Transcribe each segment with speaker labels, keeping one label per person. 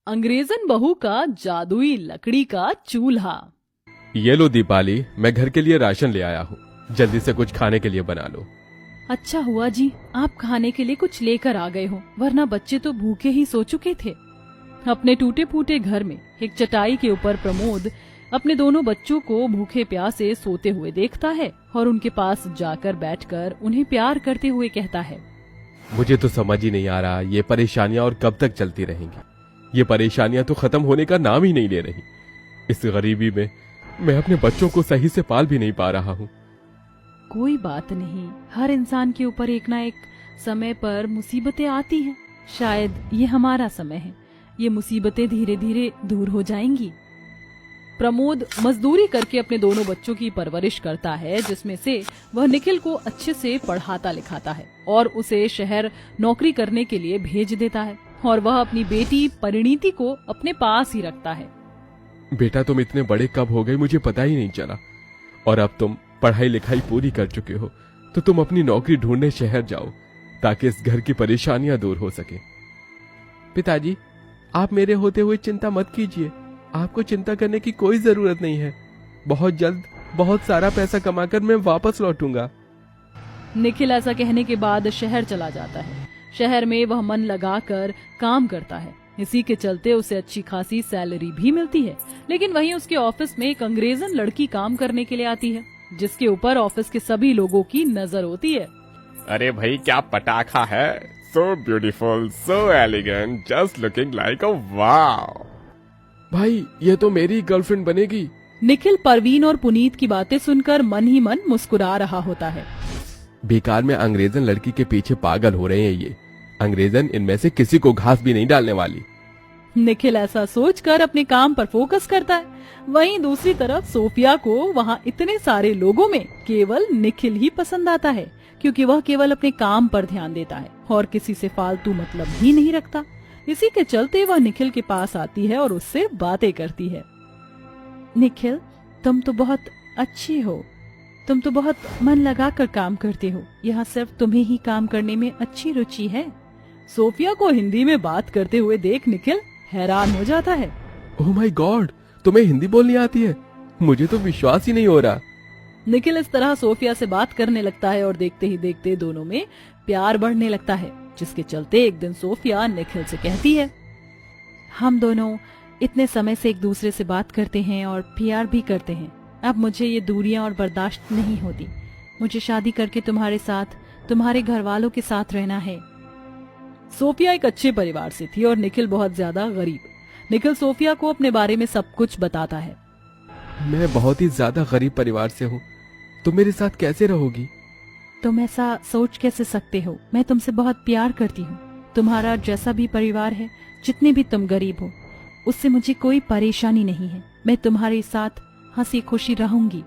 Speaker 1: अंग्रेजन बहू का जादुई लकड़ी का चूल्हा।
Speaker 2: ये लो दीपाली, मैं घर के लिए राशन ले आया हूँ। जल्दी से कुछ खाने के लिए बना लो।
Speaker 1: अच्छा हुआ जी, आप खाने के लिए कुछ लेकर आ गए हो, वरना बच्चे तो भूखे ही सो चुके थे। अपने टूटे फूटे घर में एक चटाई के ऊपर प्रमोद अपने दोनों बच्चों को भूखे प्यासे सोते हुए देखता है और उनके पास जाकर बैठकर उन्हें प्यार करते हुए कहता है,
Speaker 2: मुझे तो समझ ही नहीं आ रहा ये परेशानियां और कब तक चलती रहेंगी। ये परेशानियां तो खत्म होने का नाम ही नहीं ले रही। इस गरीबी में मैं अपने बच्चों को सही से पाल भी नहीं पा रहा हूँ।
Speaker 1: कोई बात नहीं, हर इंसान के ऊपर एक ना एक समय पर मुसीबतें आती हैं। शायद ये हमारा समय है, ये मुसीबतें धीरे धीरे दूर हो जाएंगी। प्रमोद मजदूरी करके अपने दोनों बच्चों की परवरिश करता है, जिसमें से वह निखिल को अच्छे से पढ़ाता लिखाता है और उसे शहर नौकरी करने के लिए भेज देता है, और वह अपनी बेटी परिणीति को अपने पास ही रखता है।
Speaker 2: बेटा, तुम इतने बड़े कब हो गए मुझे पता ही नहीं चला, और अब तुम पढ़ाई लिखाई पूरी कर चुके हो तो तुम अपनी नौकरी ढूंढने शहर जाओ ताकि इस घर की परेशानियां दूर हो सके। पिताजी, आप मेरे होते हुए चिंता मत कीजिए। आपको चिंता करने की कोई जरूरत नहीं है। बहुत जल्द बहुत सारा पैसा कमाकर मैं वापस लौटूंगा।
Speaker 1: निखिल ऐसा कहने के बाद शहर चला जाता है। शहर में वह मन लगाकर काम करता है, इसी के चलते उसे अच्छी खासी सैलरी भी मिलती है। लेकिन वहीं उसके ऑफिस में एक अंग्रेजन लड़की काम करने के लिए आती है, जिसके ऊपर ऑफिस के सभी लोगों की नजर होती है।
Speaker 3: अरे भाई, क्या पटाखा है! So beautiful, so elegant, just looking like a wow.
Speaker 2: भाई, ये तो मेरी गर्लफ्रेंड बनेगी।
Speaker 1: निखिल परवीन और पुनीत की बातें सुनकर मन ही मन मुस्कुरा रहा होता है।
Speaker 2: बेकार में अंग्रेजन लड़की के पीछे पागल हो रहे हैं ये। अंग्रेजन इनमें से किसी को घास भी नहीं डालने वाली।
Speaker 1: निखिल ऐसा सोचकर अपने काम पर फोकस करता है। वहीं दूसरी तरफ सोफिया को वहाँ इतने सारे लोगों में केवल निखिल ही पसंद आता है, क्योंकि वह केवल अपने काम पर ध्यान देता है और किसी से फालतू मतलब ही नहीं रखता। इसी के चलते वह निखिल के पास आती है और उससे बातें करती है। निखिल, तुम तो बहुत अच्छी हो, तुम तो बहुत मन लगाकर काम करते हो। यहाँ सिर्फ तुम्हें ही काम करने में अच्छी रुचि है। सोफिया को हिंदी में बात करते हुए देख निखिल हैरान हो जाता है।
Speaker 2: ओह माय गॉड, तुम्हें हिंदी बोलनी आती है? मुझे तो विश्वास ही नहीं हो रहा।
Speaker 1: निखिल इस तरह सोफिया से बात करने लगता है और देखते ही देखते दोनों में प्यार बढ़ने लगता है, जिसके चलते एक दिन सोफिया निखिल से कहती है, हम दोनों इतने समय से एक दूसरे से बात करते हैं और प्यार भी करते हैं। अब मुझे ये दूरियां और बर्दाश्त नहीं होती। मुझे शादी करके तुम्हारे साथ, तुम्हारे घर वालों के साथ रहना है। सोफिया एक अच्छे परिवार से थी और निखिल बहुत ज्यादा गरीब। निखिल सोफिया को अपने बारे में सब कुछ बताता है।
Speaker 2: मैं बहुत ही ज्यादा गरीब परिवार से हूँ, तुम मेरे साथ कैसे रहोगी?
Speaker 1: तुम ऐसा सोच कैसे सकते हो? मैं तुमसे बहुत प्यार करती हूँ। तुम्हारा जैसा भी परिवार है, जितने भी तुम गरीब हो, उससे मुझे कोई परेशानी नहीं है। मैं तुम्हारे साथ हंसी खुशी रहूंगी।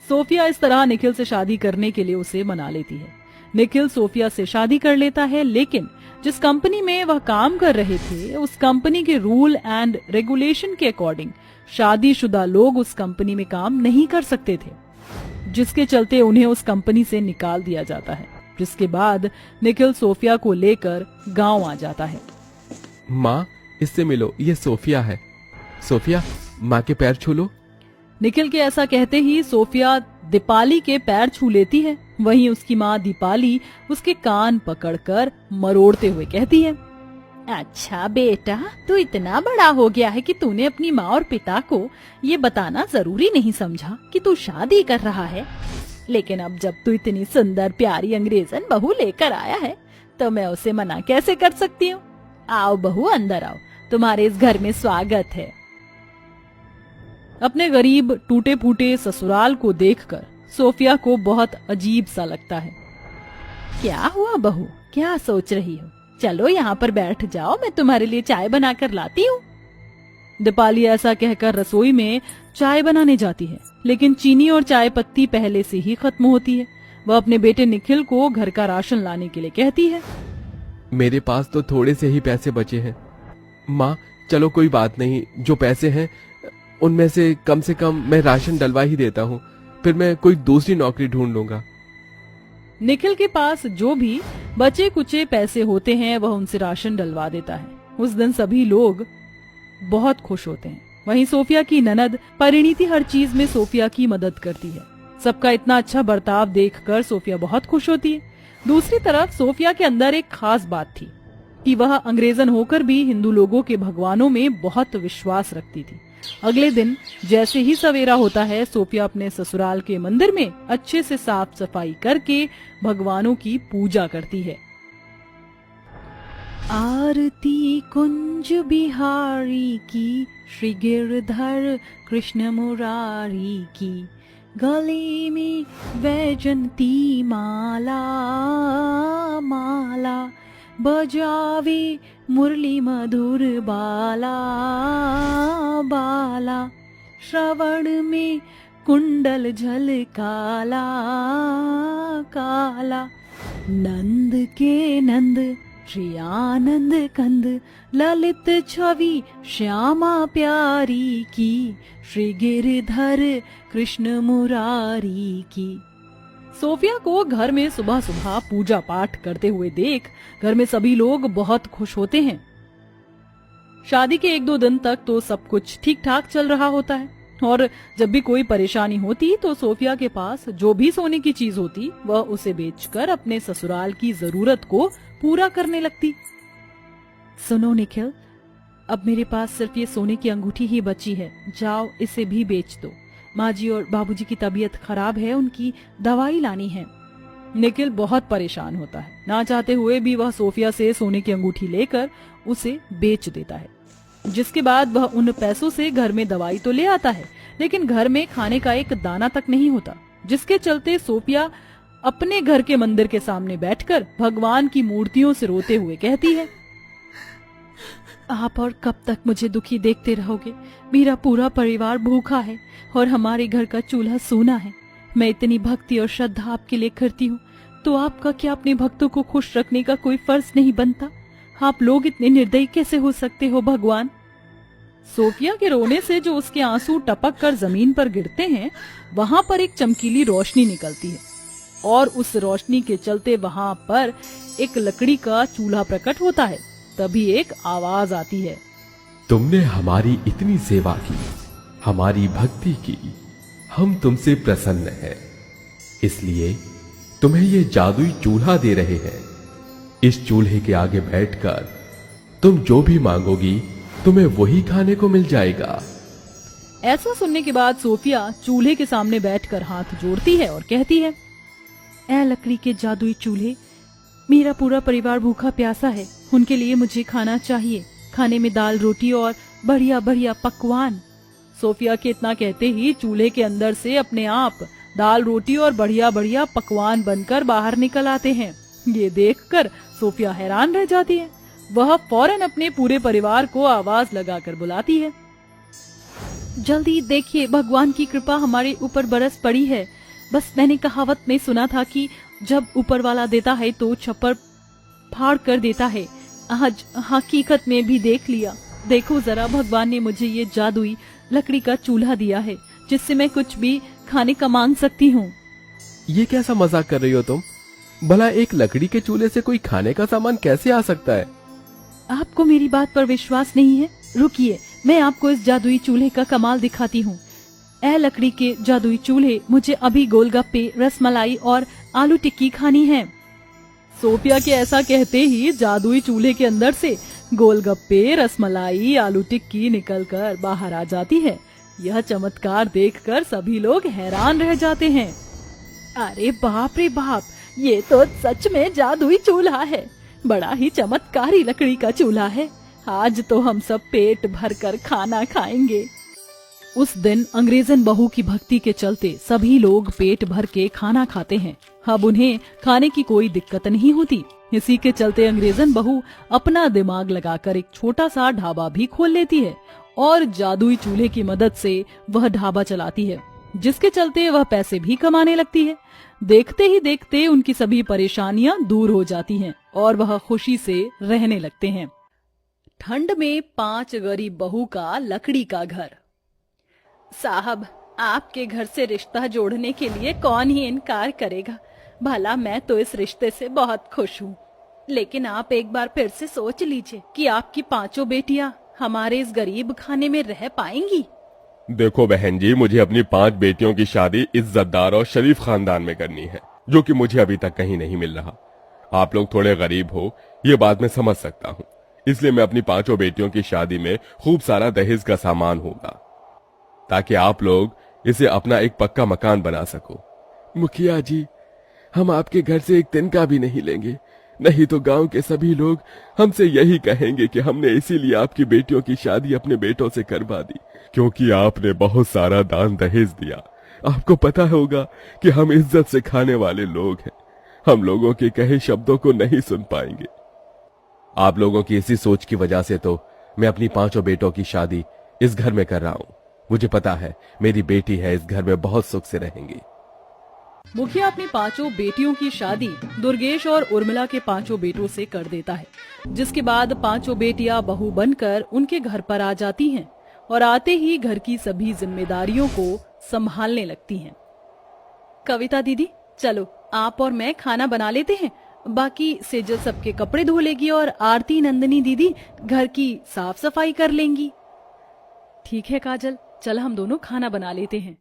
Speaker 1: सोफिया इस तरह निखिल से शादी करने के लिए उसे मना लेती है। निखिल सोफिया से शादी कर लेता है, लेकिन जिस कंपनी में वह काम कर रहे थे, उस कंपनी के रूल एंड रेगुलेशन के अकॉर्डिंग शादीशुदा लोग उस कंपनी में काम नहीं कर सकते थे, जिसके चलते उन्हें उस कंपनी से निकाल दिया जाता है। जिसके बाद निखिल सोफिया को लेकर गांव आ जाता है।
Speaker 2: माँ, इससे मिलो, ये सोफिया है। सोफिया, माँ के पैर छू लो।
Speaker 1: निखिल के ऐसा कहते ही सोफिया दीपाली के पैर छू लेती है। वहीं उसकी माँ दीपाली उसके कान पकड़कर मरोड़ते हुए कहती है, अच्छा बेटा, तू इतना बड़ा हो गया है कि तूने अपनी माँ और पिता को ये बताना जरूरी नहीं समझा कि तू शादी कर रहा है। लेकिन अब जब तू इतनी सुंदर प्यारी अंग्रेजन बहू लेकर आया है, तो मैं उसे मना कैसे कर सकती हूँ। आओ बहू, अंदर आओ, तुम्हारे इस घर में स्वागत है। अपने गरीब टूटे फूटे ससुराल को देखकर सोफिया को बहुत अजीब सा लगता है। क्या हुआ बहू, क्या सोच रही हो? चलो यहाँ पर बैठ जाओ, मैं तुम्हारे लिए चाय बनाकर लाती हूँ। दीपाली ऐसा कहकर रसोई में चाय बनाने जाती है, लेकिन चीनी और चाय पत्ती पहले से ही खत्म होती है। वह अपने बेटे निखिल को घर का राशन लाने के लिए कहती है।
Speaker 2: मेरे पास तो थोड़े से ही पैसे बचे हैं माँ, चलो कोई बात नहीं, जो पैसे हैं उनमें से कम मैं राशन डलवा ही देता हूँ, फिर मैं कोई दूसरी नौकरी ढूंढ लूंगा।
Speaker 1: निखिल के पास जो भी बचे कुचे पैसे होते हैं वह उनसे राशन डलवा देता है। उस दिन सभी लोग बहुत खुश होते हैं। वहीं सोफिया की ननद परिणीति हर चीज में सोफिया की मदद करती है। सबका इतना अच्छा बर्ताव देखकर सोफिया बहुत खुश होती है। दूसरी तरफ सोफिया के अंदर एक खास बात थी कि वह अंग्रेजन होकर भी हिंदू लोगों के भगवानों में बहुत विश्वास रखती थी। अगले दिन जैसे ही सवेरा होता है, सोफिया अपने ससुराल के मंदिर में अच्छे से साफ सफाई करके भगवानों की पूजा करती है। आरती कुंज बिहारी की, श्री गिरधर कृष्ण मुरारी की, गले में वैजंती माला माला, बजावे मुरली मधुर बाला बाला, श्रवण में कुंडल झल काला काला, नंद के नंद श्री आनंद कंद, ललित छवि श्यामा प्यारी की, श्री गिरधर कृष्ण मुरारी की। सोफिया को घर में सुबह सुबह पूजा पाठ करते हुए देख घर में सभी लोग बहुत खुश होते हैं। शादी के 1-2 दिन तक तो सब कुछ ठीक ठाक चल रहा होता है और जब भी कोई परेशानी होती तो सोफिया के पास जो भी सोने की चीज होती वह उसे बेचकर अपने ससुराल की जरूरत को पूरा करने लगती। सुनो निखिल, अब मेरे पास सिर्फ ये सोने की अंगूठी ही बची है, जाओ इसे भी बेच दो। माँ जी और बाबूजी की तबीयत खराब है, उनकी दवाई लानी है। निखिल बहुत परेशान होता है। ना चाहते हुए भी वह सोफिया से सोने की अंगूठी लेकर उसे बेच देता है, जिसके बाद वह उन पैसों से घर में दवाई तो ले आता है, लेकिन घर में खाने का एक दाना तक नहीं होता, जिसके चलते सोफिया अपने घर के मंदिर के सामने बैठकर भगवान की मूर्तियों से रोते हुए कहती है, आप और कब तक मुझे दुखी देखते रहोगे? मेरा पूरा परिवार भूखा है और हमारे घर का चूल्हा सूना है। मैं इतनी भक्ति और श्रद्धा आपके लिए करती हूँ, तो आपका क्या अपने भक्तों को खुश रखने का कोई फर्ज नहीं बनता? आप लोग इतने निर्दयी कैसे हो सकते हो भगवान? सोफिया के रोने से जो उसके आंसू टपक कर जमीन पर गिरते हैं, वहाँ पर एक चमकीली रोशनी निकलती है और उस रोशनी के चलते वहाँ पर एक लकड़ी का चूल्हा प्रकट होता है। तभी एक आवाज आती है,
Speaker 2: तुमने हमारी इतनी सेवा की, हमारी भक्ति की, हम तुमसे प्रसन्न हैं, इसलिए तुम्हें ये जादुई चूल्हा दे रहे हैं। इस चूल्हे के आगे बैठकर तुम जो भी मांगोगी तुम्हें वही खाने को मिल जाएगा।
Speaker 1: ऐसा सुनने के बाद सोफिया चूल्हे के सामने बैठकर हाथ जोड़ती है और कहती है, ऐ लकड़ी के जादुई चूल्हे, मेरा पूरा परिवार भूखा प्यासा है, उनके लिए मुझे खाना चाहिए। खाने में दाल रोटी और बढ़िया बढ़िया पकवान। सोफिया के इतना कहते ही चूल्हे के अंदर से अपने आप दाल रोटी और बढ़िया बढ़िया पकवान बनकर बाहर निकल आते हैं। ये देखकर सोफिया हैरान रह जाती है। वह फौरन अपने पूरे परिवार को आवाज लगाकर बुलाती है, जल्दी देखिए, भगवान की कृपा हमारे ऊपर बरस पड़ी है। बस मैंने कहावत में सुना था कि जब ऊपर वाला देता है तो छप्पर फाड़ कर देता है। आज हकीकत में भी देख लिया। देखो जरा, भगवान ने मुझे ये जादुई लकड़ी का चूल्हा दिया है, जिससे मैं कुछ भी खाने का मांग सकती हूँ।
Speaker 2: ये कैसा मजाक कर रही हो तुम? भला एक लकड़ी के चूल्हे से कोई खाने का सामान कैसे आ सकता है?
Speaker 1: आपको मेरी बात पर विश्वास नहीं है? रुकिए, मैं आपको इस जादुई चूल्हे का कमाल दिखाती हूँ। ऐ लकड़ी के जादुई चूल्हे, मुझे अभी गोलगप्पे, रसमलाई और आलू टिक्की खानी है। सोफिया के ऐसा कहते ही जादुई चूल्हे के अंदर से गोलगप्पे, रसमलाई, आलू टिक्की निकलकर बाहर आ जाती है। यह चमत्कार देखकर सभी लोग हैरान रह जाते हैं। अरे बाप रे बाप, ये तो सच में जादुई चूल्हा है। बड़ा ही चमत्कारी लकड़ी का चूल्हा है। आज तो हम सब पेट भरकर खाना खाएंगे। उस दिन अंग्रेजन बहू की भक्ति के चलते सभी लोग पेट भर के खाना खाते हैं। अब उन्हें खाने की कोई दिक्कत नहीं होती। इसी के चलते अंग्रेजन बहू अपना दिमाग लगाकर एक छोटा सा ढाबा भी खोल लेती है और जादुई चूल्हे की मदद से वह ढाबा चलाती है, जिसके चलते वह पैसे भी कमाने लगती है। देखते ही देखते उनकी सभी परेशानियां दूर हो जाती हैं और वह खुशी से रहने लगते हैं। ठंड में 5 गरीब बहू का लकड़ी का घर। साहब, आपके घर से रिश्ता जोड़ने के लिए कौन ही इनकार करेगा। भला मैं तो इस रिश्ते से बहुत खुश हूँ, लेकिन आप एक बार फिर से सोच लीजिए कि आपकी 5 बेटियाँ हमारे इस गरीब खाने में रह पाएंगी?
Speaker 3: देखो बहन जी, मुझे अपनी 5 बेटियों की शादी इज्जतदार और शरीफ खानदान में करनी है, जो कि मुझे अभी तक कहीं नहीं मिल रहा। आप लोग थोड़े गरीब हो, ये बात मैं समझ सकता हूँ, इसलिए मैं अपनी 5 बेटियों की शादी में खूब सारा दहेज का सामान होगा, ताकि आप लोग इसे अपना एक पक्का मकान बना सको।
Speaker 2: मुखिया जी, हम आपके घर से एक तिनका भी नहीं लेंगे, नहीं तो गांव के सभी लोग हमसे यही कहेंगे कि हमने इसीलिए आपकी बेटियों की शादी अपने बेटों से करवा दी,
Speaker 3: क्योंकि आपने बहुत सारा दान दहेज दिया।
Speaker 2: आपको पता होगा कि हम इज्जत से खाने वाले लोग हैं, हम लोगों के कहे शब्दों को नहीं सुन पाएंगे। आप लोगों की इसी सोच की वजह से तो मैं अपनी 5 बेटों की शादी इस घर में कर रहा हूँ। मुझे पता है मेरी बेटी है, इस घर में बहुत सुख से रहेंगी।
Speaker 1: मुखिया अपनी 5 बेटियों की शादी दुर्गेश और उर्मिला के 5 बेटों से कर देता है, जिसके बाद 5 बेटियां बहू बनकर उनके घर पर आ जाती हैं और आते ही घर की सभी जिम्मेदारियों को संभालने लगती हैं। कविता दीदी, चलो आप और मैं खाना बना लेते हैं, बाकी सेजल सबके कपड़े धो लेगी और आरती नंदिनी दीदी घर की साफ सफाई कर लेंगी। ठीक है काजल, चल हम दोनों खाना बना लेते हैं।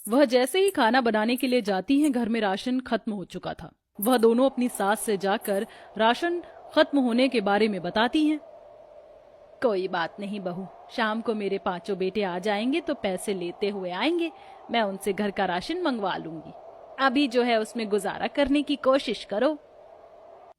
Speaker 1: वह जैसे ही खाना बनाने के लिए जाती हैं, घर में राशन खत्म हो चुका था। वह दोनों अपनी सास से जाकर राशन खत्म होने के बारे में बताती हैं। कोई बात नहीं बहू, शाम को मेरे 5 बेटे आ जाएंगे तो पैसे लेते हुए आएंगे, मैं उनसे घर का राशन मंगवा लूंगी। अभी जो है उसमें गुजारा करने की कोशिश करो।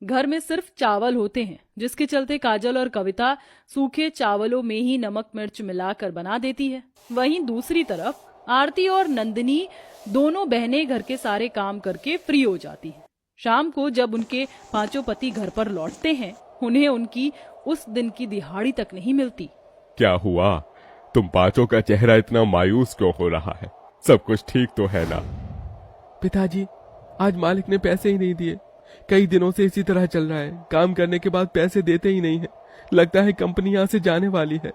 Speaker 1: घर में सिर्फ चावल होते हैं, जिसके चलते काजल और कविता सूखे चावलों में ही नमक मिर्च मिलाकर बना देती है। वहीं दूसरी तरफ आरती और नंदिनी दोनों बहनें घर के सारे काम करके फ्री हो जाती हैं। शाम को जब उनके 5 पति घर पर लौटते हैं, उन्हें उनकी उस दिन की दिहाड़ी तक नहीं मिलती।
Speaker 3: क्या हुआ? तुम 5 का चेहरा इतना मायूस क्यों हो रहा है? सब कुछ ठीक तो है ना?
Speaker 2: पिताजी, आज मालिक ने पैसे ही नहीं दिए। कई दिनों से इसी तरह चल रहा है, काम करने के बाद पैसे देते ही नहीं है। लगता है कंपनी यहाँ से जाने वाली है।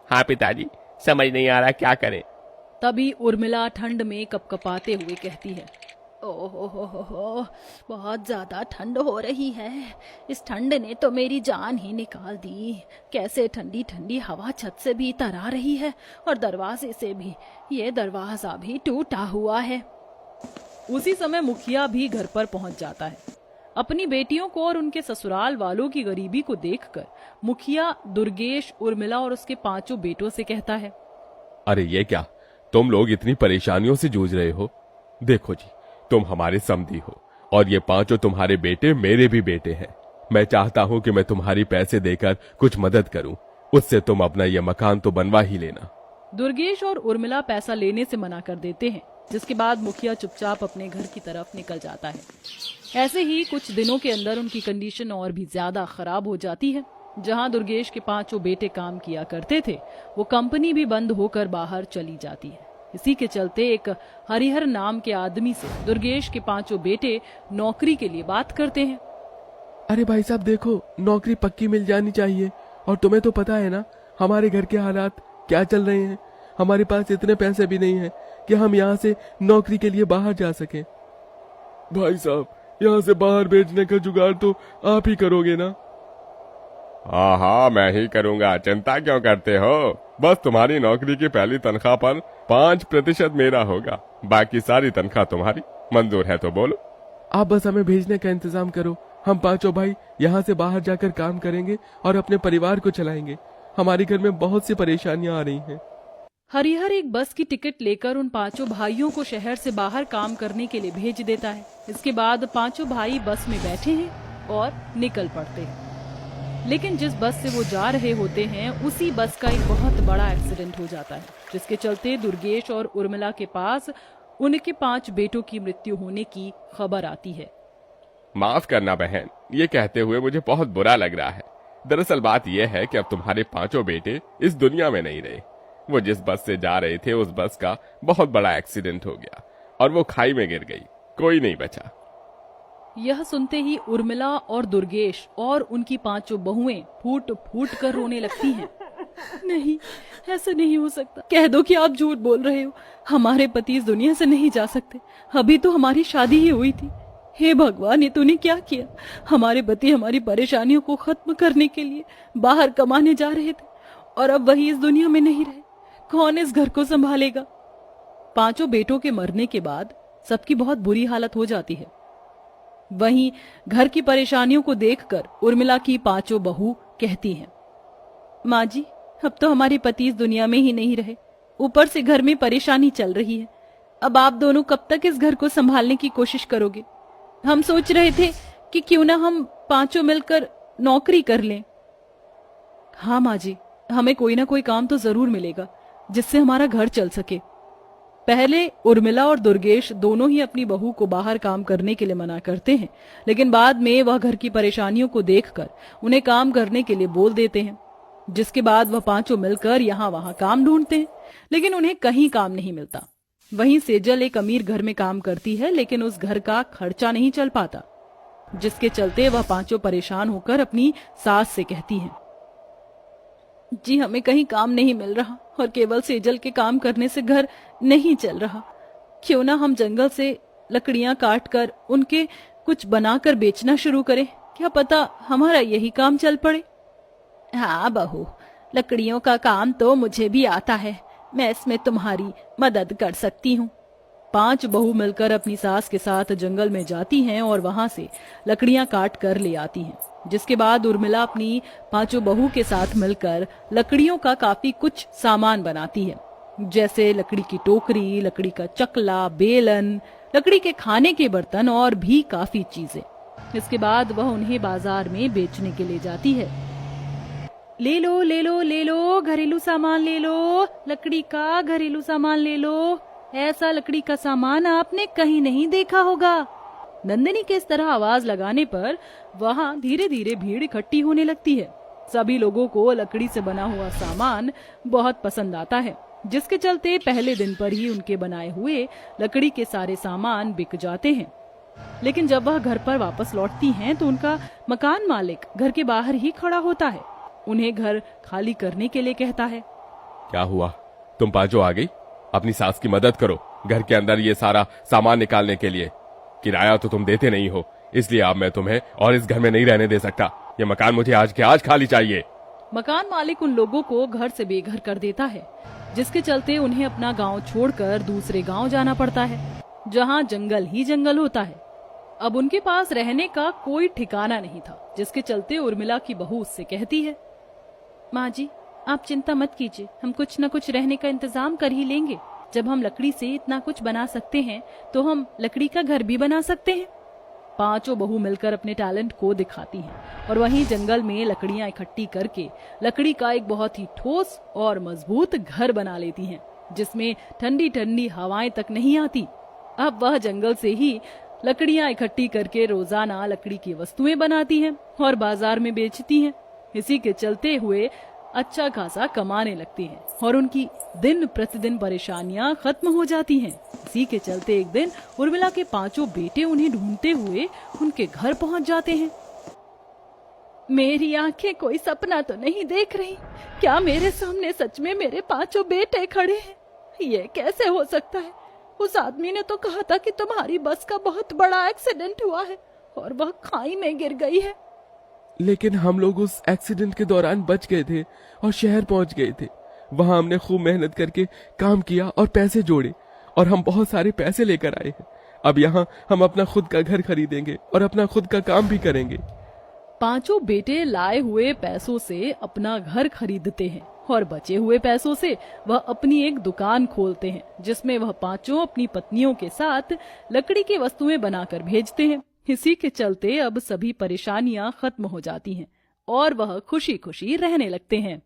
Speaker 3: हाँ पिताजी, समझ नहीं आ रहा क्या करें।
Speaker 1: तभी उर्मिला ठंड में कपकपाते हुए कहती है, ओहो, बहुत ज्यादा ठंड हो रही है। इस ठंड ने तो मेरी जान ही निकाल दी। कैसे ठंडी ठंडी हवा छत से भी तरा रही है और दरवाजे से भी। ये दरवाजा भी टूटा हुआ है। उसी समय मुखिया भी घर पर पहुंच जाता है। अपनी बेटियों को और उनके ससुराल वालों की गरीबी को देखकर मुखिया दुर्गेश, उर्मिला और उसके 5 बेटों से कहता है,
Speaker 2: अरे ये क्या, तुम लोग इतनी परेशानियों से जूझ रहे हो? देखो जी, तुम हमारे समधी हो और ये 5 तुम्हारे बेटे मेरे भी बेटे हैं। मैं चाहता हूँ कि मैं तुम्हारी पैसे देकर कुछ मदद करूँ, उससे तुम अपना ये मकान तो बनवा ही लेना।
Speaker 1: दुर्गेश और उर्मिला पैसा लेने से मना कर देते हैं, जिसके बाद मुखिया चुपचाप अपने घर की तरफ निकल जाता है। ऐसे ही कुछ दिनों के अंदर उनकी कंडीशन और भी ज्यादा खराब हो जाती है। जहां दुर्गेश के 5 बेटे काम किया करते थे, वो कंपनी भी बंद होकर बाहर चली जाती है। इसी के चलते एक हरिहर नाम के आदमी से दुर्गेश के 5 बेटे नौकरी के लिए बात करते हैं।
Speaker 2: अरे भाई साहब देखो, नौकरी पक्की मिल जानी चाहिए। और तुम्हें तो पता है ना हमारे घर के हालात क्या चल रहे हैं। हमारे पास इतने पैसे भी नहीं है कि हम यहाँ से नौकरी के लिए बाहर जा सके। भाई साहब, यहाँ से बाहर भेजने का जुगाड़ तो आप ही करोगे ना?
Speaker 3: हाँ, मैं ही करूँगा, चिंता क्यों करते हो? बस तुम्हारी नौकरी की पहली तनख्वाह पर 5% मेरा होगा, बाकी सारी तनख्वाह तुम्हारी। मंजूर है तो बोलो।
Speaker 2: आप बस हमें भेजने का इंतजाम करो। हम 5 भाई यहाँ से बाहर जाकर काम करेंगे और अपने परिवार को चलाएंगे। हमारे घर में बहुत सी परेशानियां आ रही हैं।
Speaker 1: हरिहर एक बस की टिकट लेकर उन 5 भाइयों को शहर से बाहर काम करने के लिए भेज देता है। इसके बाद 5 भाई बस में बैठे हैं और निकल पड़ते हैं। लेकिन जिस बस से वो जा रहे होते हैं, उसी बस का एक बहुत बड़ा एक्सीडेंट हो जाता है, जिसके चलते दुर्गेश और उर्मिला के पास उनके 5 बेटों की मृत्यु होने की खबर आती है।
Speaker 3: माफ करना बहन, ये कहते हुए मुझे बहुत बुरा लग रहा है। दरअसल बात यह है कि अब तुम्हारे 5 बेटे इस दुनिया में नहीं रहे। वो जिस बस से जा रहे थे, उस बस का बहुत बड़ा एक्सीडेंट हो गया और वो खाई में गिर गई, कोई नहीं बचा।
Speaker 1: यह सुनते ही उर्मिला और दुर्गेश और उनकी 5 बहुएं फूट फूट कर रोने लगती हैं। नहीं, ऐसा नहीं हो सकता। कह दो कि आप झूठ बोल रहे हो। हमारे पति इस दुनिया से नहीं जा सकते। अभी तो हमारी शादी ही हुई थी। हे भगवान, ये तूने क्या किया? हमारे पति हमारी परेशानियों को खत्म करने के लिए बाहर कमाने जा रहे थे और अब वही इस दुनिया में नहीं रहे। कौन इस घर को संभालेगा? 5 बेटों के मरने के बाद सबकी बहुत बुरी हालत हो जाती है। वहीं घर की परेशानियों को देखकर उर्मिला की 5 बहू कहती हैं, माँ जी, अब तो हमारे पति इस दुनिया में ही नहीं रहे, ऊपर से घर में परेशानी चल रही है। अब आप दोनों कब तक इस घर को संभालने की कोशिश करोगे? हम सोच रहे थे कि क्यों ना हम 5 मिलकर नौकरी कर लें। हाँ माँ जी, हमें कोई ना कोई काम तो जरूर मिलेगा जिससे हमारा घर चल सके। पहले उर्मिला और दुर्गेश दोनों ही अपनी बहू को बाहर काम करने के लिए मना करते हैं, लेकिन बाद में वह घर की परेशानियों को देखकर उन्हें काम करने के लिए बोल देते हैं, जिसके बाद वह 5 मिलकर यहाँ वहां काम ढूंढते हैं, लेकिन उन्हें कहीं काम नहीं मिलता। वहीं सेजल एक अमीर घर में काम करती है, लेकिन उस घर का खर्चा नहीं चल पाता, जिसके चलते वह 5 परेशान होकर अपनी सास से कहती हैं, जी हमें कहीं काम नहीं मिल रहा और केवल सेजल के काम करने से घर नहीं चल रहा। क्यों ना हम जंगल से लकड़ियां काट कर उनके कुछ बनाकर बेचना शुरू करें, क्या पता हमारा यही काम चल पड़े। हाँ बहू, लकड़ियों का काम तो मुझे भी आता है, मैं इसमें तुम्हारी मदद कर सकती हूँ। 5 बहू मिलकर अपनी सास के साथ जंगल में जाती हैं और वहां से लकड़ियां काट कर ले आती हैं, जिसके बाद उर्मिला अपनी 5 बहू के साथ मिलकर लकड़ियों का काफी कुछ सामान बनाती है, जैसे लकड़ी की टोकरी, लकड़ी का चकला, बेलन, लकड़ी के खाने के बर्तन और भी काफी चीजें। इसके बाद वह उन्हें बाजार में बेचने के लिए जाती है। ले लो ले लो ले लो, घरेलू सामान ले लो, लकड़ी का घरेलू सामान ले लो, ऐसा लकड़ी का सामान आपने कहीं नहीं देखा होगा। नंदिनी के इस तरह आवाज लगाने पर वहां धीरे धीरे भीड़ इकट्ठी होने लगती है। सभी लोगों को लकड़ी से बना हुआ सामान बहुत पसंद आता है, जिसके चलते पहले दिन पर ही उनके बनाए हुए लकड़ी के सारे सामान बिक जाते हैं। लेकिन जब वह घर पर वापस लौटती हैं तो उनका मकान मालिक घर के बाहर ही खड़ा होता है, उन्हें घर खाली करने के लिए कहता है।
Speaker 3: क्या हुआ, तुम 5 आ गई? अपनी सास की मदद करो घर के अंदर ये सारा सामान निकालने के लिए। किराया तो तुम देते नहीं हो, इसलिए अब मैं तुम्हें और इस घर में नहीं रहने दे सकता। ये मकान मुझे आज के आज खाली चाहिए।
Speaker 1: मकान मालिक उन लोगों को घर से बेघर कर देता है, जिसके चलते उन्हें अपना गांव छोड़कर दूसरे गांव जाना पड़ता है, जहां जंगल ही जंगल होता है। अब उनके पास रहने का कोई ठिकाना नहीं था, जिसके चलते उर्मिला की बहू उससे कहती है, माँ जी आप चिंता मत कीजिए, हम कुछ न कुछ रहने का इंतजाम कर ही लेंगे। जब हम लकड़ी से इतना कुछ बना सकते हैं तो हम लकड़ी का घर भी बना सकते हैं। 5 बहू मिलकर अपने टैलेंट को दिखाती हैं और वहीं जंगल में लकड़ियां इकट्ठी करके लकड़ी का एक बहुत ही ठोस और मजबूत घर बना लेती हैं, जिसमें ठंडी ठंडी हवाएं तक नहीं आती। अब वह जंगल से ही लकड़ियां इकट्ठी करके रोजाना लकड़ी की वस्तुएं बनाती हैं और बाजार में बेचती हैं। इसी के चलते हुए अच्छा खासा कमाने लगती हैं और उनकी दिन प्रतिदिन परेशानियां खत्म हो जाती हैं। इसी के चलते एक दिन उर्मिला के 5 बेटे उन्हें ढूंढते हुए उनके घर पहुंच जाते हैं। मेरी आंखें कोई सपना तो नहीं देख रही, क्या मेरे सामने सच में मेरे 5 बेटे खड़े हैं? ये कैसे हो सकता है? उस आदमी ने तो कहा था कि तुम्हारी बस का बहुत बड़ा एक्सीडेंट हुआ है और वह खाई में गिर गई है।
Speaker 2: लेकिन हम लोग उस एक्सीडेंट के दौरान बच गए थे और शहर पहुंच गए थे। वहां हमने खूब मेहनत करके काम किया और पैसे जोड़े और हम बहुत सारे पैसे लेकर आए हैं। अब यहाँ हम अपना खुद का घर खरीदेंगे और अपना खुद का काम भी करेंगे।
Speaker 1: 5 बेटे लाए हुए पैसों से अपना घर खरीदते हैं और बचे हुए पैसों से वह अपनी एक दुकान खोलते हैं, जिसमें वह 5 अपनी पत्नियों के साथ लकड़ी की वस्तुएं बनाकर भेजते हैं। इसी के चलते अब सभी परेशानियां खत्म हो जाती हैं और वह खुशी खुशी रहने लगते हैं।